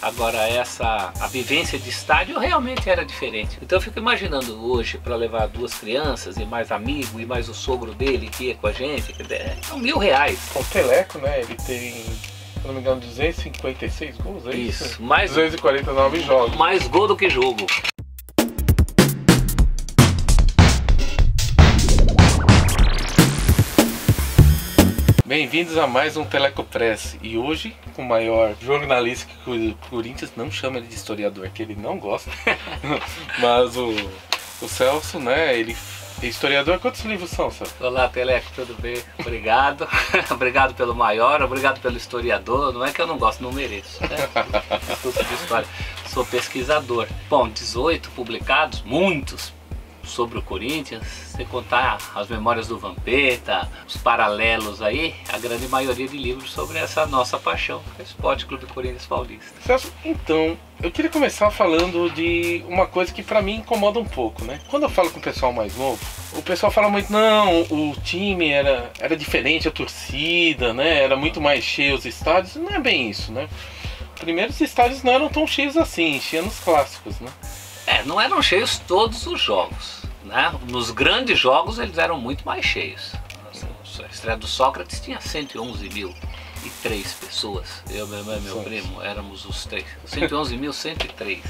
Agora a vivência de estádio realmente era diferente. Então eu fico imaginando hoje, para levar duas crianças e mais amigo e mais o sogro dele que ia com a gente, são R$1.000. O Teleco, né, ele tem, se não me engano, 256 gols, é isso? Isso, mais 249 jogos. Mais gol do que jogo. Bem-vindos a mais um Teleco Press. E hoje, com o maior jornalista que o Corinthians não chama ele de historiador, que ele não gosta. Mas o Celso, né, ele é historiador. Quantos livros são, Celso? Olá, Teleco, tudo bem? Obrigado. Obrigado pelo maior, obrigado pelo historiador. Não é que eu não gosto, não mereço, né? Curso de história. Sou pesquisador. Bom, 18 publicados, muitos sobre o Corinthians, sem contar as memórias do Vampeta, os paralelos aí, a grande maioria de livros sobre essa nossa paixão, o Esporte Clube Corinthians Paulista. Celso, então, eu queria começar falando de uma coisa que pra mim incomoda um pouco, né? Quando eu falo com o pessoal mais novo, o pessoal fala muito, não, o time era diferente, a torcida, né? Era muito mais cheio os estádios. Não é bem isso, né? Primeiro, os estádios não eram tão cheios assim, enchiam nos clássicos, né? Não eram cheios todos os jogos, né? Nos grandes jogos eles eram muito mais cheios. A estreia do Sócrates tinha 111.003 pessoas. Eu, meu irmão e meu primo éramos os três. 111.103.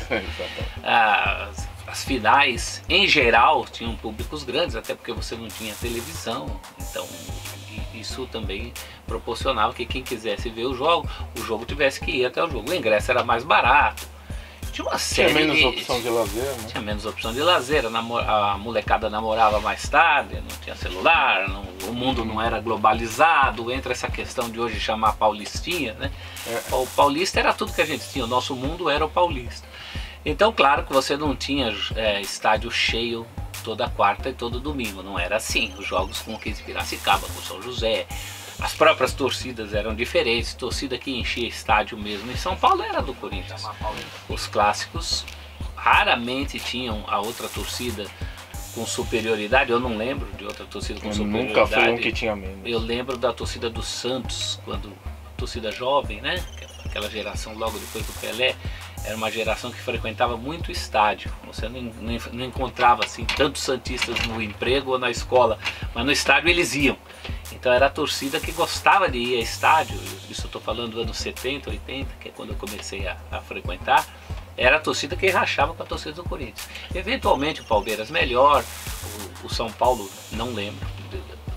As finais, em geral, tinham públicos grandes, até porque você não tinha televisão. Então isso também proporcionava que quem quisesse ver o jogo tivesse que ir até o jogo. O ingresso era mais barato. Tinha uma série Tinha menos opção de lazer, né? Tinha menos opção de lazer, a molecada namorava mais tarde, não tinha celular, o mundo não era globalizado. Entra essa questão de hoje chamar paulistinha, né? O paulista era tudo que a gente tinha, o nosso mundo era o paulista. Então, claro que você não tinha estádio cheio toda quarta e todo domingo, não era assim. Os jogos com o 15 de Piracicaba, com o São José, as próprias torcidas eram diferentes. Torcida que enchia estádio mesmo em São Paulo era do Corinthians. Os clássicos raramente tinham a outra torcida com superioridade. Eu não lembro de outra torcida com superioridade. Nunca foi um que tinha menos. Eu lembro da torcida do Santos, quando torcida jovem, né? Aquela geração logo depois do Pelé. Era uma geração que frequentava muito estádio. Você não encontrava assim tantos santistas no emprego ou na escola, mas no estádio eles iam. Então era a torcida que gostava de ir a estádio. Isso eu estou falando dos anos 70, 80, que é quando eu comecei a frequentar. Era a torcida que rachava com a torcida do Corinthians. Eventualmente o Palmeiras melhor, o São Paulo, não lembro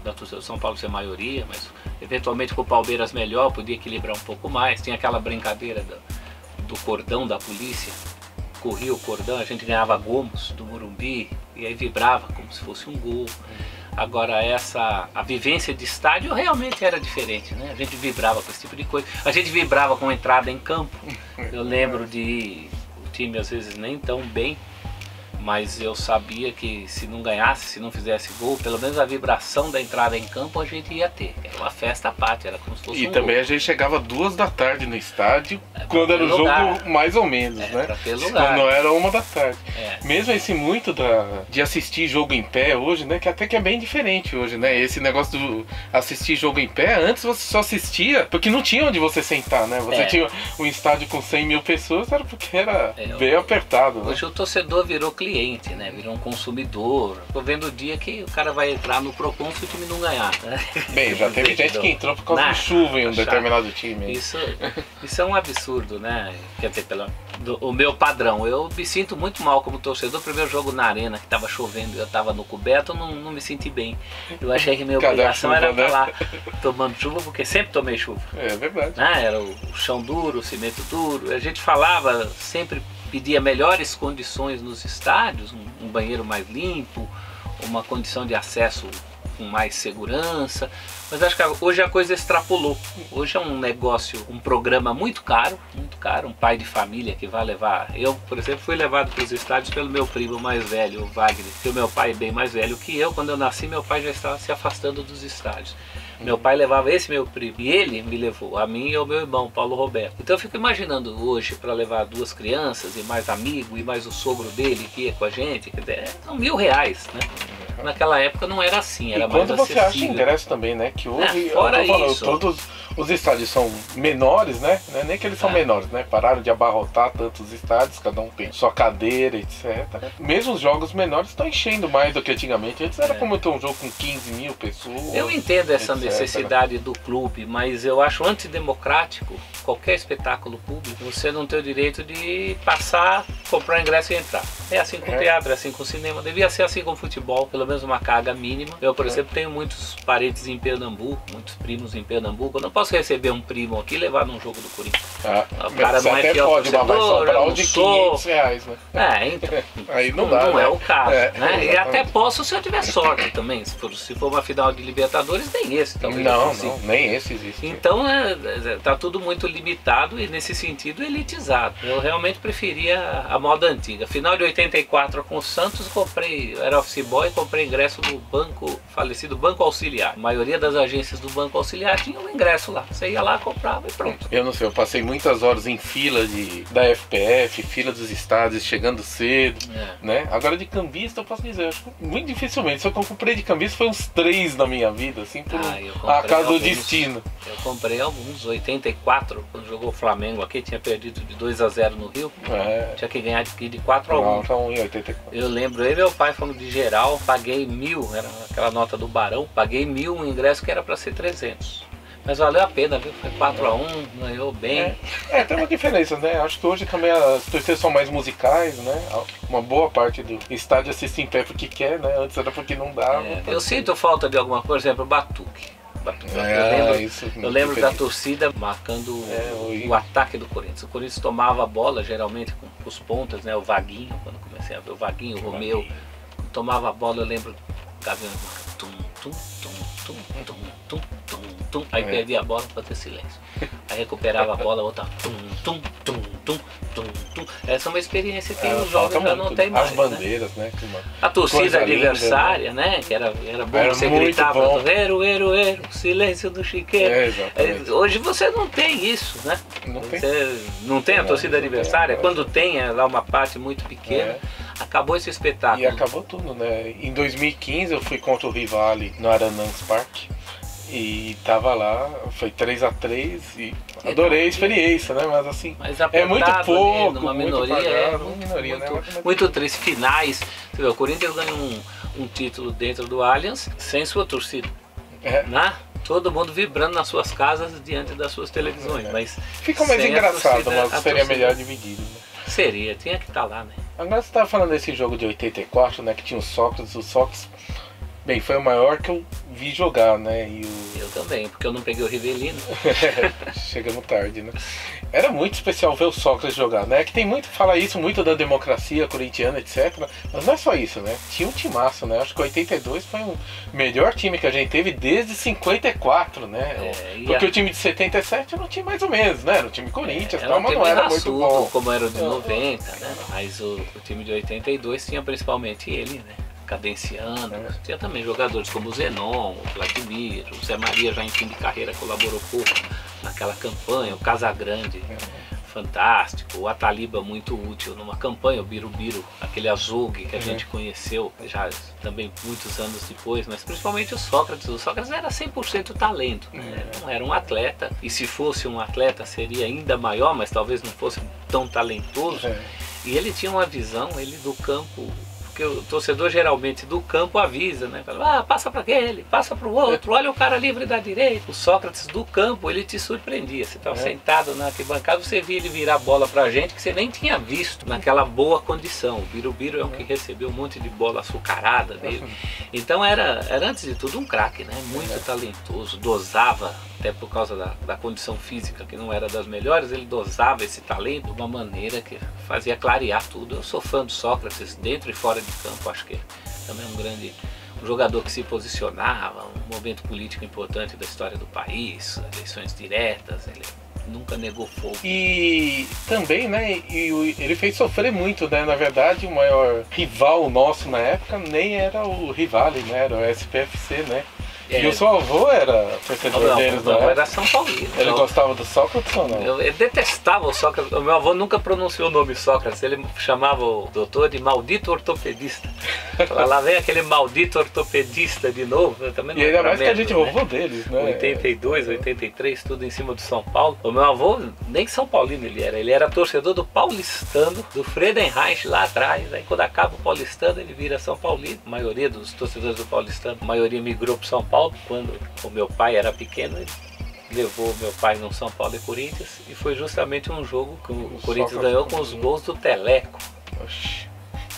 da torcida do São Paulo ser maioria, mas eventualmente com o Palmeiras melhor, podia equilibrar um pouco mais. Tinha aquela brincadeira do cordão da polícia, corria o cordão, a gente ganhava gomos do Morumbi e aí vibrava como se fosse um gol. Agora a vivência de estádio realmente era diferente, né? A gente vibrava com esse tipo de coisa, a gente vibrava com a entrada em campo. Eu lembro de o time às vezes nem tão bem, mas eu sabia que se não ganhasse, se não fizesse gol, pelo menos a vibração da entrada em campo a gente ia ter. Era uma festa à parte, era como se fosse E também gol. a gente chegava 2 da tarde no estádio, quando era o jogo mais ou menos, né? Pra ter lugar. Não era 1 da tarde. É. Mesmo esse muito de assistir jogo em pé hoje, né? Que até que é bem diferente hoje, né? Esse negócio do assistir jogo em pé, antes você só assistia porque não tinha onde você sentar, né? Você tinha um estádio com 100 mil pessoas, era porque era bem apertado, né? Hoje o torcedor virou cliente, né? Virou um consumidor. Tô vendo o dia que o cara vai entrar no Procon se o time não ganhar, né? Bem, já teve gente que entrou por causa de chuva em um determinado time. Isso é um absurdo, né? Quer dizer, o meu padrão, eu me sinto muito mal como torcedor. O primeiro jogo na arena, que tava chovendo e eu tava no coberto, eu não me senti bem. Eu achei que minha obrigação era estar lá tomando chuva, porque sempre tomei chuva. É verdade. Era o chão duro, o cimento duro. A gente falava, sempre pedia melhores condições nos estádios, um banheiro mais limpo, uma condição de acesso com mais segurança. Mas acho que hoje a coisa extrapolou. Hoje é um negócio, um programa muito caro, um pai de família que vai levar. Eu, por exemplo, fui levado para os estádios pelo meu primo mais velho, o Wagner, porque o meu pai é bem mais velho que eu. Quando eu nasci, meu pai já estava se afastando dos estádios. Meu pai levava esse meu primo e ele me levou, a mim e ao meu irmão, Paulo Roberto. Então eu fico imaginando hoje para levar 2 crianças e mais amigo e mais o sogro dele que ia com a gente, quer dizer, são R$1.000, né? Naquela época não era assim, era mais acessível. E quando você acha ingresso também, né? Que hoje, fora isso, todos os estádios são menores, né? Não é nem que eles são menores, né? Pararam de abarrotar tantos estádios, cada um tem sua cadeira, etc. Mesmo os jogos menores estão enchendo mais do que antigamente. Antes era como ter um jogo com 15 mil pessoas. Eu entendo essa etc. necessidade do clube, mas eu acho antidemocrático qualquer espetáculo público você não ter o direito de passar, comprar ingresso e entrar. É assim com o teatro, é assim com o cinema, devia ser assim com o futebol, pelo menos uma carga mínima. Eu, por exemplo, tenho muitos parentes em Pernambuco, muitos primos em Pernambuco. Eu não posso receber um primo aqui e levar num jogo do Corinthians. O cara não é fiel torcedor, eu não sou. R$500, né? Então, aí não dá, não né? é o caso, né? E até Exatamente. posso se eu tiver sorte também. Se for uma final de Libertadores, nem esse talvez. Não, nem esse existe. Então tá tudo muito limitado e nesse sentido elitizado. Eu realmente preferia a moda antiga. Final de 84 com o Santos, eu era office boy, comprei ingresso no falecido Banco Auxiliar. A maioria das agências do Banco Auxiliar tinha um ingresso lá. Você ia lá, comprava e pronto. Eu não sei, eu passei muitas horas em fila da FPF, fila dos estádios, chegando cedo, né? Agora de cambista eu posso dizer, acho que muito dificilmente. Só que eu comprei de cambista foi uns 3 na minha vida, assim, por acaso do destino. Eu comprei alguns, 84, quando jogou o Flamengo aqui, tinha perdido de 2-0 no Rio. Tinha que ganhar de 4-1. Então, em 84. Eu lembro, eu e meu pai fomos de geral, paguei 1.000, era aquela nota do Barão, paguei 1.000 um ingresso que era para ser 300. Mas valeu a pena, viu? Foi 4-1, ganhou bem. Tem uma diferença, né? Acho que hoje também as torcidas são mais musicais, né? Uma boa parte do estádio assiste em pé porque quer, né? Antes era porque não dava. Eu sinto falta de alguma coisa, por exemplo, batuque. Eu lembro da torcida marcando o ataque do Corinthians. O Corinthians tomava a bola, geralmente com os pontas, né? O Vaguinho, quando comecei a ver o Vaguinho, o Romeu. Tomava a bola, eu lembro, aí perdia a bola para ter silêncio. Aí recuperava a bola, outra Essa é uma experiência que os jovens já não tem mais. As bandeiras, né? A torcida adversária, né? Que era bom, você gritava, ero, silêncio do chiqueiro. Hoje você não tem isso, né? Você não tem a torcida adversária. Quando tem, é lá uma parte muito pequena. Acabou esse espetáculo. E acabou tudo, né? Em 2015 eu fui contra o Rivale no Aranães Park. E tava lá, foi 3-3 e adorei a experiência, né? Mas assim, é muito pouco, uma minoria, muito triste. Finais, você vê, o Corinthians ganhou um título dentro do Allianz sem sua torcida, né? Todo mundo vibrando nas suas casas diante das suas televisões, mas fica mais engraçado, mas seria melhor dividido, né? Seria, tinha que estar lá, né? Agora você estava falando desse jogo de 84, né? Que tinha o Sócrates, bem, foi o maior que eu vi jogar, né? Eu também, porque eu não peguei o Rivelino. Chegamos tarde, né? Era muito especial ver o Sócrates jogar, né? Que tem muito, fala isso muito da democracia corintiana, etc. Mas não é só isso, né? Tinha um timaço, né? Acho que 82 foi o melhor time que a gente teve desde 54, né? Porque o time de 77 era um time mais ou menos, né? Era um time Corinthians, mas não era muito bom. Como era o de 90, né? Mas o time de 82 tinha principalmente ele, né? Cadenciando, tinha também jogadores como o Zenon, o Vladimir, o Zé Maria já em fim de carreira colaborou pouco naquela campanha, o Casagrande fantástico, o Ataliba muito útil numa campanha, o Birubiru, aquele azougue que a gente conheceu já também muitos anos depois, mas principalmente o Sócrates era 100% talento, né? Não era um atleta, e se fosse um atleta seria ainda maior, mas talvez não fosse tão talentoso, e ele tinha uma visão, ele do campo, porque o torcedor geralmente do campo avisa, né? Fala, passa para aquele, passa para o outro, olha o cara livre da direita. O Sócrates do campo, ele te surpreendia. Você estava sentado na arquibancada, você via ele virar a bola para a gente que você nem tinha visto naquela boa condição. O Birubiru é um que recebeu um monte de bola açucarada dele. Então era antes de tudo um craque, né? Muito talentoso, dosava, até por causa da condição física que não era das melhores, ele dosava esse talento de uma maneira que fazia clarear tudo. Eu sou fã do Sócrates dentro e fora de campo, acho que também é um jogador que se posicionava, um momento político importante da história do país, eleições diretas, ele nunca negou fogo. E também, né, ele fez sofrer muito, né, na verdade o maior rival nosso na época nem era o Rivale, né, era o SPFC, né. E o seu avô era torcedor deles, não não é? era São Paulino. Ele gostava do Sócrates ou não? Ele detestava o Sócrates. O meu avô nunca pronunciou o nome Sócrates. Ele chamava o doutor de maldito ortopedista. Lá vem aquele maldito ortopedista de novo. Eu também não E ainda mais que a gente né? roubou deles, né? 82, 83, tudo em cima do São Paulo. O meu avô, nem São Paulino ele era torcedor do paulistano, do Friedenreich lá atrás. Aí quando acaba o paulistano, ele vira São Paulino. A maioria dos torcedores do paulistano, a maioria migrou para São Paulo. Quando o meu pai era pequeno, ele levou o meu pai no São Paulo e Corinthians, e foi justamente um jogo que o Corinthians ganhou com os gols do Teleco. Oxi.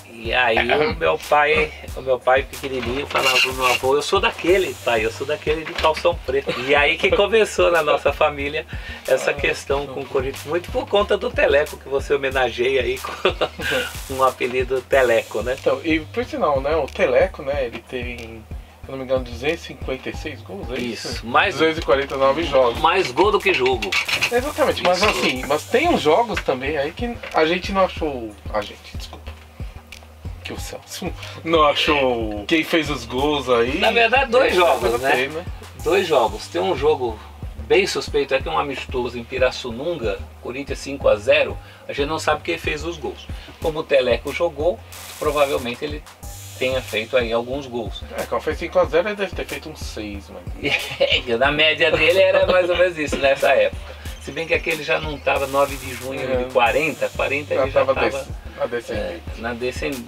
E aí o meu pai pequenininho falava pro meu avô: eu sou daquele, pai, eu sou daquele de calção preto. E aí que começou na nossa família essa questão com o Corinthians, muito por conta do Teleco, que você homenageia aí com um apelido Teleco, né? Então, e por sinal, né, o Teleco, né, ele tem, se não me engano, 256 gols, é isso? Isso, mais 249 jogos. Mais gol do que jogo. Exatamente, mas assim, mas tem uns jogos também aí que a gente não achou. Desculpa. Que o Celso não achou quem fez os gols aí. Na verdade, dois jogos, né? Tem, né? Dois jogos. Tem um jogo bem suspeito, é que um amistoso em Pirassununga, Corinthians 5-0, a gente não sabe quem fez os gols. Como o Teleco jogou, provavelmente ele tenha feito aí alguns gols. Quando fez 5-0 ele deve ter feito uns 6, mano. E na média dele era mais ou menos isso nessa época. Se bem que aquele já não estava 9 de junho de 40 ele já estava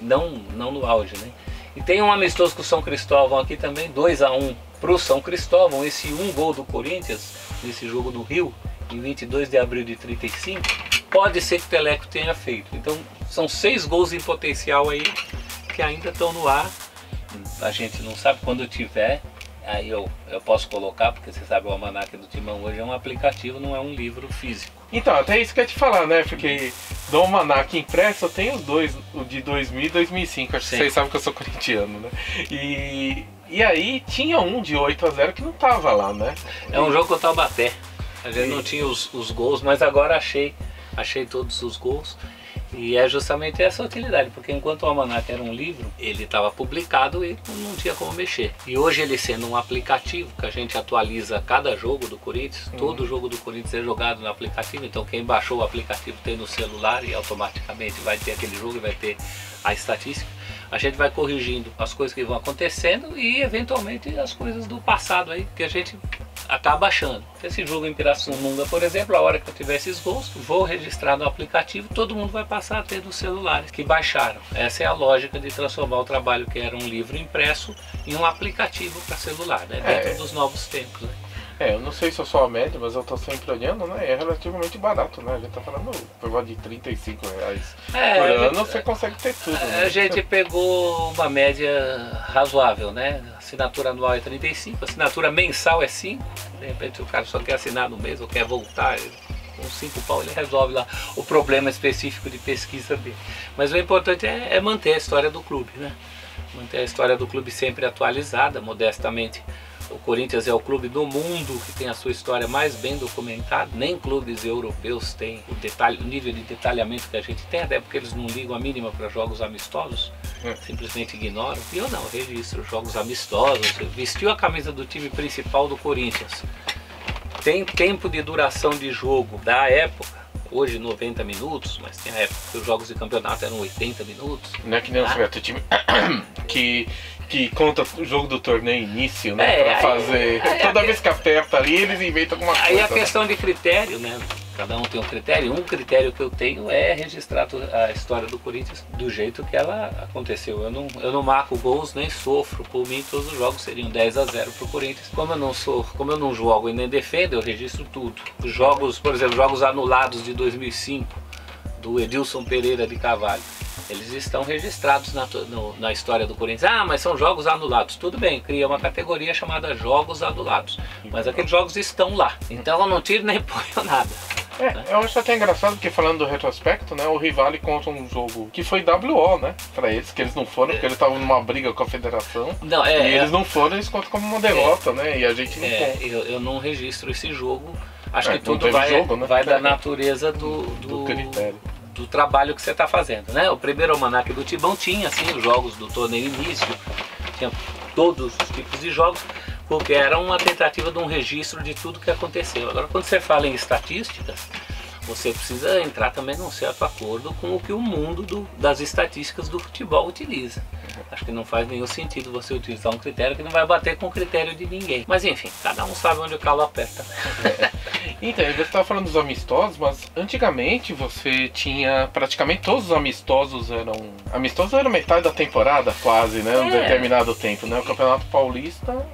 não no auge, né? E tem um amistoso com o São Cristóvão aqui também, 2-1 para o São Cristóvão. Esse um gol do Corinthians, nesse jogo do Rio, em 22 de abril de 35, pode ser que o Teleco tenha feito. Então são 6 gols em potencial aí, que ainda estão no ar. A gente não sabe quando tiver. Aí eu posso colocar, porque você sabe, o Almanac do Timão hoje é um aplicativo, não é um livro físico. Então, até isso que eu ia te falar, né? Porque do Almanac impresso eu tenho os dois, o de 2000 e 2005. Acho que vocês sabem que eu sou corintiano, né? E aí tinha um de 8-0 que não tava lá, né? É um jogo com o Taubaté. A gente não tinha os gols, mas agora achei todos os gols. E é justamente essa a utilidade, porque enquanto o Almanac era um livro, ele estava publicado e não tinha como mexer. E hoje ele sendo um aplicativo, que a gente atualiza cada jogo do Corinthians, todo jogo do Corinthians é jogado no aplicativo, então quem baixou o aplicativo tem no celular e automaticamente vai ter aquele jogo e vai ter a estatística. A gente vai corrigindo as coisas que vão acontecendo e eventualmente as coisas do passado aí, que a gente acaba achando. Esse jogo em Pirassununga, por exemplo, a hora que eu tiver esses gols, vou registrar no aplicativo, todo mundo vai passar a ter nos celulares que baixaram. Essa é a lógica de transformar o trabalho que era um livro impresso em um aplicativo para celular, né? Dentro dos novos tempos, né? Eu não sei se eu sou a média, mas eu tô sempre olhando, né? É relativamente barato, né? A gente tá falando por volta de R$35 por ano, você consegue ter tudo. Né? A gente pegou uma média razoável, né? A assinatura anual é 35, a assinatura mensal é 5. De repente o cara só quer assinar no mês ou quer voltar, com 5 pau ele resolve lá o problema específico de pesquisa dele. Mas o importante é manter a história do clube, né? Manter a história do clube sempre atualizada, modestamente. O Corinthians é o clube do mundo que tem a sua história mais bem documentada. Nem clubes europeus têm o nível de detalhamento que a gente tem, até porque eles não ligam a mínima para jogos amistosos, simplesmente ignoram. E eu não, registro jogos amistosos, vestiu a camisa do time principal do Corinthians. Tem tempo de duração de jogo da época, hoje 90 minutos, mas tem a época que os jogos de campeonato eram 80 minutos. Não é que nem o certo time que conta o jogo do torneio início, né? Pra fazer. Toda vez que aperta ali, eles inventam alguma coisa. Aí a questão de critério, né? Cada um tem um critério. Um critério que eu tenho é registrar a história do Corinthians do jeito que ela aconteceu. Eu não marco gols nem sofro. Por mim, todos os jogos seriam 10-0 pro Corinthians. Como eu não jogo e nem defendo, eu registro tudo. Os jogos, por exemplo, jogos anulados de 2005 do Edilson Pereira de Carvalho. Eles estão registrados na história do Corinthians. Ah, mas são jogos anulados. Tudo bem, cria uma categoria chamada jogos anulados. Mas aqueles jogos estão lá. Então eu não tiro nem ponho nada. Eu acho até engraçado porque falando do retrospecto, né? O Rivale conta um jogo que foi WO, né? Pra eles, que eles não foram, porque eles estavam numa briga com a federação. Não, e eles não foram, eles contam como uma derrota, né? E a gente não conta. Eu não registro esse jogo. Acho que tudo né? vai da natureza do critério. Do trabalho que você está fazendo, né? O primeiro almanaque do Timão tinha assim os jogos do torneio início, tinha todos os tipos de jogos, porque era uma tentativa de um registro de tudo que aconteceu. Agora, quando você fala em estatísticas, você precisa entrar também num certo acordo com o que o mundo das estatísticas do futebol utiliza. Acho que não faz nenhum sentido você utilizar um critério que não vai bater com o critério de ninguém. Mas enfim, cada um sabe onde o calo aperta. Então, você estava falando dos amistosos, mas antigamente você tinha praticamente todos os amistosos eram... Amistosos era metade da temporada quase, né? Um determinado tempo, né? O Campeonato Paulista...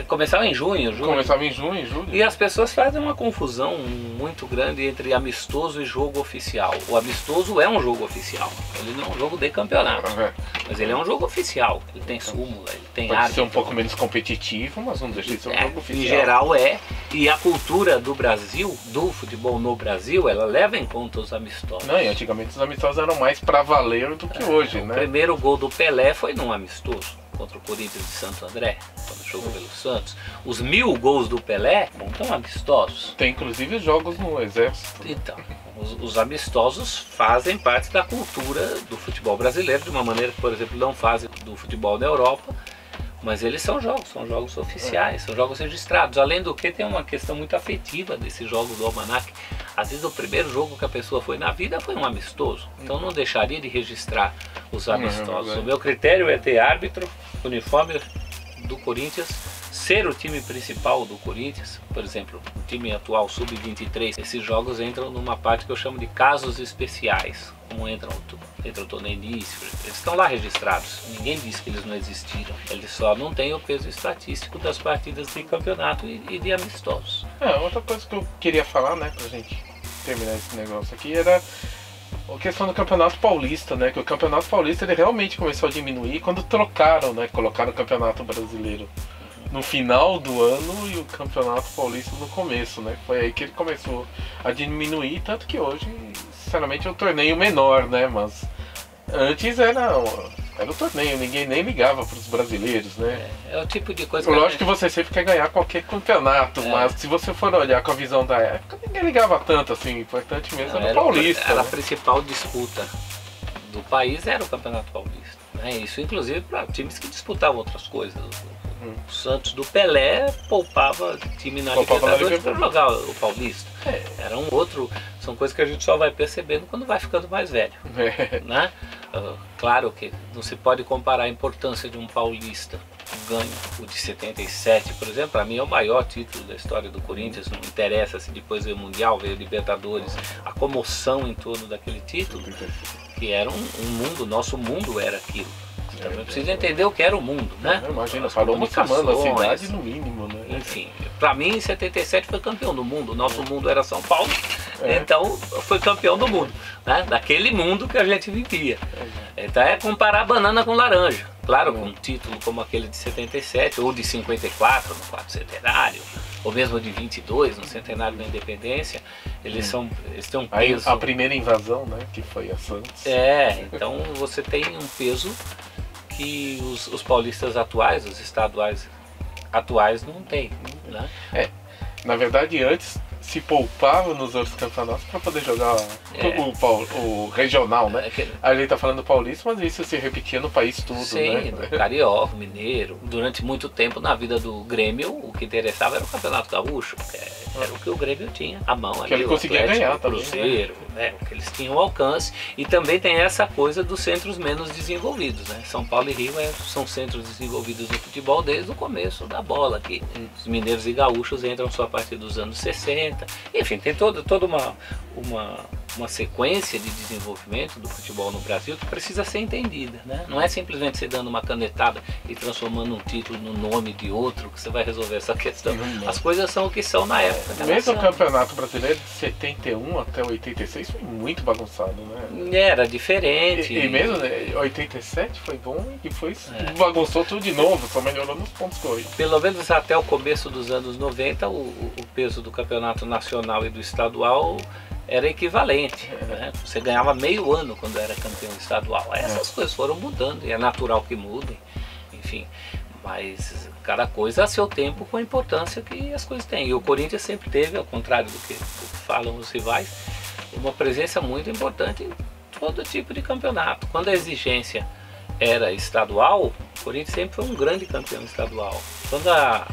Começava em junho. Começava em junho, julho. E as pessoas fazem uma confusão muito grande entre amistoso e jogo oficial. O amistoso é um jogo oficial, ele não é um jogo de campeonato, mas ele é um jogo oficial, ele tem súmula, ele tem árbitro. Pode ser um pouco menos competitivo, mas não deixa de ser um jogo oficial. Em geral é, e a cultura do Brasil, do futebol no Brasil, ela leva em conta os amistosos. Não, e antigamente os amistosos eram mais pra valer do que hoje, né? O primeiro gol do Pelé foi num amistoso, contra o Corinthians de Santo André, quando jogou pelo Santos. Os 1000 gols do Pelé não estão amistosos. Tem inclusive jogos no Exército. Então, os amistosos fazem parte da cultura do futebol brasileiro, de uma maneira que, por exemplo, não fazem do futebol da Europa, mas eles são jogos oficiais, são jogos registrados. Além do que, tem uma questão muito afetiva desses jogos do almanac. Às vezes o primeiro jogo que a pessoa foi na vida foi um amistoso, então não deixaria de registrar os amistosos. O meu critério é ter árbitro, uniforme do Corinthians, ser o time principal do Corinthians. Por exemplo, o time atual sub-23, esses jogos entram numa parte que eu chamo de casos especiais, como entra o torneio início, eles estão lá registrados, ninguém diz que eles não existiram, eles só não têm o peso estatístico das partidas de campeonato e de amistosos. Outra coisa que eu queria falar, né, pra gente terminar esse negócio aqui, era a questão do Campeonato Paulista, né, que o Campeonato Paulista ele realmente começou a diminuir quando trocaram, né, colocaram o Campeonato Brasileiro no final do ano e o Campeonato Paulista no começo, né? Foi aí que ele começou a diminuir, tanto que hoje, sinceramente, é um torneio menor, né? Mas antes era o torneio, ninguém nem ligava para os brasileiros, né? É o tipo de coisa Lógico que você sempre quer ganhar qualquer campeonato, mas se você for olhar com a visão da época, ninguém ligava tanto, assim, o importante mesmo era o Paulista. Era né? A principal disputa do país era o Campeonato Paulista, né? Isso inclusive para times que disputavam outras coisas. O Santos do Pelé poupava time na Libertadores para jogar o Paulista. Era um outro, são coisas que a gente só vai percebendo quando vai ficando mais velho, né? Claro que não se pode comparar a importância de um paulista ganho, o de 77, por exemplo, para mim é o maior título da história do Corinthians, não interessa se depois veio o Mundial, veio o Libertadores, a comoção em torno daquele título, que era um mundo, nosso mundo era aquilo. Também precisa entender o que era o mundo, né? Imagina, falou uma semana a cidade no mínimo, né? Enfim, para mim em 77 foi campeão do mundo, o nosso mundo era São Paulo, então foi campeão do mundo, né? Daquele mundo que a gente vivia. Então é comparar banana com laranja. Claro, com um título como aquele de 77, ou de 54 no quarto centenário, ou mesmo de 22 no centenário da independência, eles têm um peso... A primeira invasão, né, que foi a Santos. Então você tem um peso que os paulistas atuais, os estaduais atuais não têm, né? Na verdade, antes se poupava nos outros campeonatos para poder jogar o regional, né? A gente tá falando do Paulista, mas isso se repetia no país todo, sim, né? Carioca, Mineiro. Durante muito tempo na vida do Grêmio, o que interessava era o Campeonato Gaúcho, era o que o Grêmio tinha à mão ali. Que ele conseguia ganhar o Cruzeiro, né? O que eles tinham alcance. E também tem essa coisa dos centros menos desenvolvidos, né? São Paulo e Rio são centros desenvolvidos no futebol desde o começo da bola aqui. Os mineiros e gaúchos entram só a partir dos anos 60. Enfim, tem toda uma sequência de desenvolvimento do futebol no Brasil que precisa ser entendida, né? Não é simplesmente você dando uma canetada e transformando um título no nome de outro que você vai resolver essa questão. As coisas são o que são na época. Mesmo o Campeonato Brasileiro de 71 até 86 foi muito bagunçado, né? Era diferente. E mesmo 87 foi bom e depois bagunçou tudo de novo, só melhorou nos pontos corridos. Pelo menos até o começo dos anos 90, o peso do campeonato nacional e do estadual era equivalente, né? Você ganhava meio ano quando era campeão estadual. Essas coisas foram mudando e é natural que mudem, enfim, mas cada coisa a seu tempo com a importância que as coisas têm. E o Corinthians sempre teve, ao contrário do que falam os rivais, uma presença muito importante em todo tipo de campeonato. Quando a exigência era estadual, O Corinthians sempre foi um grande campeão estadual. Quando a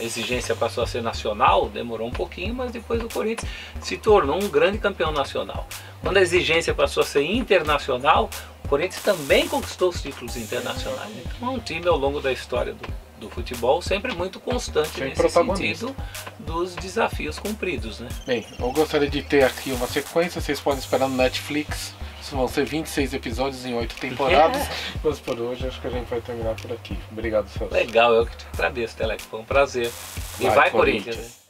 exigência passou a ser nacional, demorou um pouquinho, mas depois o Corinthians se tornou um grande campeão nacional. Quando a exigência passou a ser internacional, o Corinthians também conquistou os títulos internacionais. Então é um time ao longo da história do futebol sempre muito constante nesse sentido dos desafios cumpridos, né? Bem, eu gostaria de ter aqui uma sequência, vocês podem esperar no Netflix. Vão ser 26 episódios em 8 temporadas. Mas por hoje acho que a gente vai terminar por aqui. Obrigado, Celso. Legal, eu que te agradeço, Teleco. Foi um prazer. E vai Corinthians!